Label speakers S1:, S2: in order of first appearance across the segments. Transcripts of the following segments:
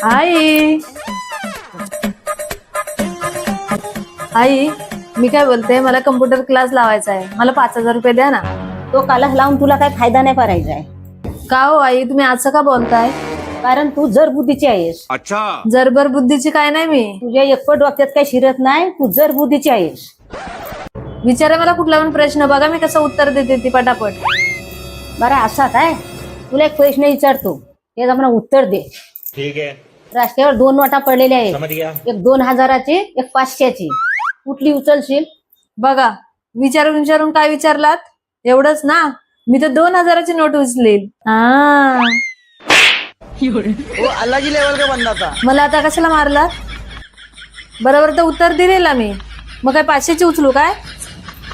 S1: आई आई मी काय बोलते, मला कम्प्युटर क्लास लावायचा आहे. मला 5,000 रुपये द्या ना.
S2: तो कालच लावून तुला काय फायदा नाही करायचा आहे.
S1: का हो आई, तुम्ही असं का बोलताय?
S2: कारण तू जर बुद्धीची आहेस.
S3: अच्छा.
S1: जरबर बुद्धीची काय नाही मी.
S2: तुझ्या एकपट डोक्यात काही शिरत नाही. तू जर बुद्धीची आहेस.
S1: विचारा मला कुठला पण प्रश्न, बघा मी कसं उत्तर देते ती पटापट.
S2: बरं असा काय, तुला एक प्रश्न विचारतो, त्याचं मला उत्तर दे.
S3: ठीक है,
S2: रस्त्यावर 2 नोटा पडलेल्या आहेत.
S3: समझ गया.
S2: एक 2,000ची, एक 500ची. कुठली उचलशील?
S1: बघा विचारून काय विचारलात? एवढंच ना, मी तर 2,000ची नोट उचलेल.
S4: वो अलग ही लेवल का बंदा था.
S1: मला आता कशाला मारलात? बरोबर तर उत्तर दिलेला मी, मग काय 500ची उचलू काय?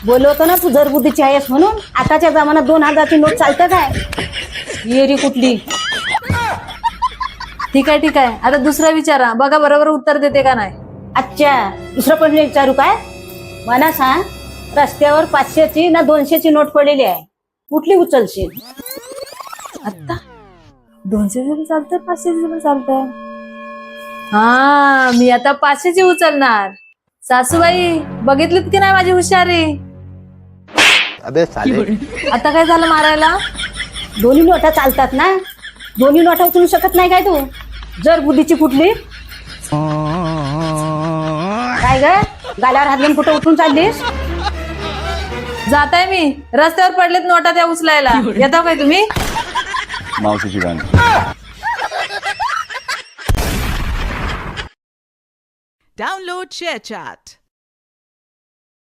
S2: बोललो होतो ना तू जर बुद्धीची आहेस म्हणून. आताच्या जमान्यात 2,000ची नोट चालतं काय? येरी कुठली?
S1: ठीक आहे, आता दुसरा विचारा, बघा बरोबर उत्तर देते का नाही.
S2: अच्छा, दुसरा प्रश्न विचारू काय? मला सांग, रस्त्यावर 500ची ना 200ची नोट पडलेली आहे, कुठली उचलशील?
S1: आता 200ची पण चालतंय, 500ची पण चालतंय. हा, मी आता 500ची उचलणार. सासूबाई बघितलीत की नाही माझी हुशारी?
S4: अबे साले.
S1: आता काय झालं मारायला?
S2: दोन्ही नोटा चालतात ना, दोन्ही नोटा उचलू शकत नाही काय तू? जर बुद्धीची कुठली? काय ग, गाल्यावर हात घेऊन कुठं उठून चाललीस?
S1: जाताय मी, रस्त्यावर पडलेत नोटा त्या उचलायला. येता काय तुम्ही?
S4: मावशीची गाणी.
S5: Download ShareChat.